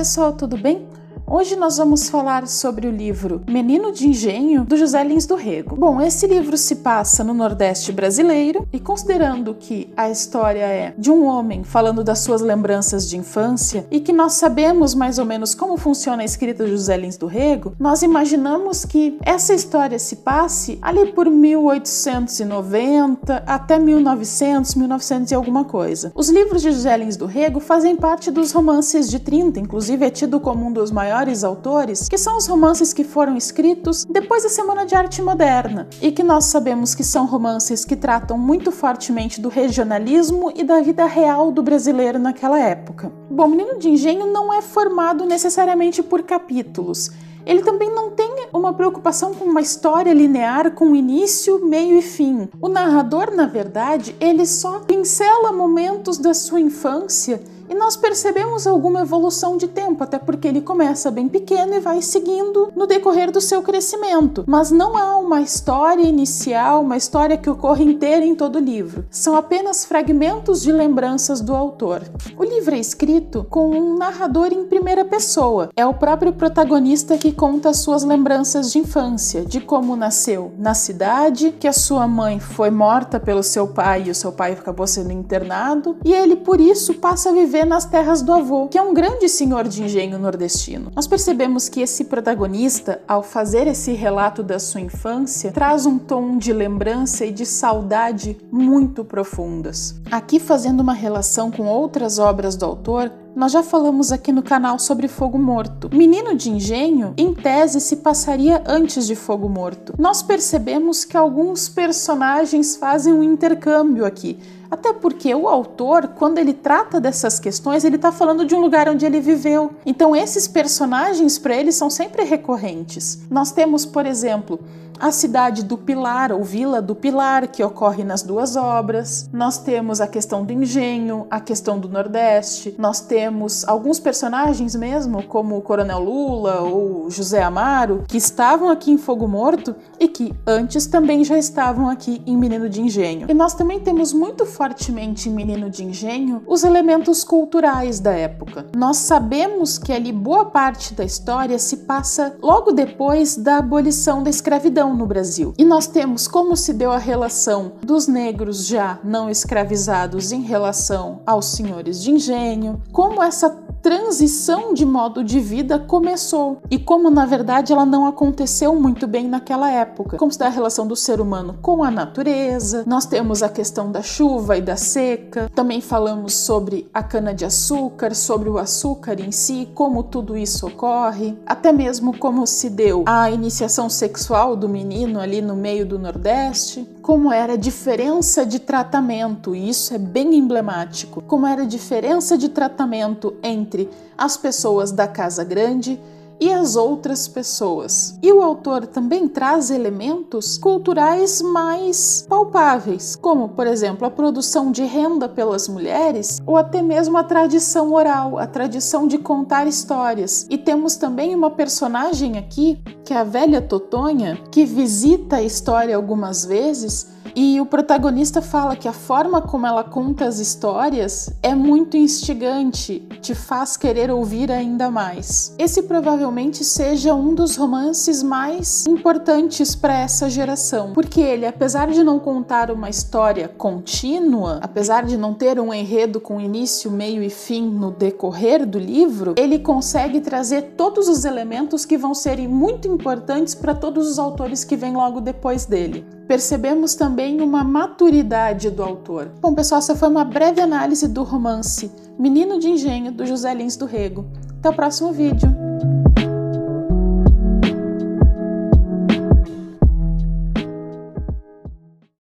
pessoal, tudo bem? Hoje nós vamos falar sobre o livro Menino de Engenho, do José Lins do Rego. Bom, esse livro se passa no Nordeste brasileiro e considerando que a história é de um homem falando das suas lembranças de infância e que nós sabemos mais ou menos como funciona a escrita do José Lins do Rego, nós imaginamos que essa história se passe ali por 1890 até 1900 e alguma coisa. Os livros de José Lins do Rego fazem parte dos romances de 30, inclusive é tido como um dos maiores autores, que são os romances que foram escritos depois da Semana de Arte Moderna e que nós sabemos que são romances que tratam muito fortemente do regionalismo e da vida real do brasileiro naquela época. Bom, Menino de Engenho não é formado necessariamente por capítulos. Ele também não tem uma preocupação com uma história linear com início, meio e fim. O narrador, na verdade, ele só pincela momentos da sua infância e nós percebemos alguma evolução de tempo, até porque ele começa bem pequeno e vai seguindo no decorrer do seu crescimento. Mas não há uma história inicial, uma história que ocorre inteira em todo o livro. São apenas fragmentos de lembranças do autor. O livro é escrito com um narrador em primeira pessoa. É o próprio protagonista que conta as suas lembranças de infância, de como nasceu na cidade, que a sua mãe foi morta pelo seu pai e o seu pai acabou sendo internado, e ele por isso passa a viver nas terras do avô, que é um grande senhor de engenho nordestino. Nós percebemos que esse protagonista, ao fazer esse relato da sua infância, traz um tom de lembrança e de saudade muito profundas. Aqui, fazendo uma relação com outras obras do autor, nós já falamos aqui no canal sobre Fogo Morto. Menino de Engenho, em tese, se passaria antes de Fogo Morto. Nós percebemos que alguns personagens fazem um intercâmbio aqui. Até porque o autor, quando ele trata dessas questões, ele está falando de um lugar onde ele viveu. Então esses personagens para ele são sempre recorrentes. Nós temos, por exemplo, a cidade do Pilar, ou Vila do Pilar, que ocorre nas duas obras. Nós temos a questão do engenho, a questão do Nordeste. Nós temos alguns personagens mesmo, como o Coronel Lula ou José Amaro, que estavam aqui em Fogo Morto e que antes também já estavam aqui em Menino de Engenho. E nós também temos muito fortemente em Menino de Engenho os elementos culturais da época. Nós sabemos que ali boa parte da história se passa logo depois da abolição da escravidão no Brasil. E nós temos como se deu a relação dos negros já não escravizados em relação aos senhores de engenho, como essa transição de modo de vida começou e como na verdade ela não aconteceu muito bem naquela época. Como se dá a relação do ser humano com a natureza. Nós temos a questão da chuva e da seca. Também falamos sobre a cana-de-açúcar, sobre o açúcar em si, como tudo isso ocorre, até mesmo como se deu a iniciação sexual do menino ali no meio do Nordeste, como era a diferença de tratamento, e isso é bem emblemático, como era a diferença de tratamento entre as pessoas da Casa Grande e as outras pessoas. E o autor também traz elementos culturais mais palpáveis, como, por exemplo, a produção de renda pelas mulheres ou até mesmo a tradição oral, a tradição de contar histórias. E temos também uma personagem aqui, que é a velha Totonha, que visita a história algumas vezes. E o protagonista fala que a forma como ela conta as histórias é muito instigante, te faz querer ouvir ainda mais. Esse provavelmente seja um dos romances mais importantes para essa geração, porque ele, apesar de não contar uma história contínua, apesar de não ter um enredo com início, meio e fim no decorrer do livro, ele consegue trazer todos os elementos que vão serem muito importantes para todos os autores que vêm logo depois dele. Percebemos também uma maturidade do autor. Bom, pessoal, essa foi uma breve análise do romance Menino de Engenho, do José Lins do Rego. Até o próximo vídeo!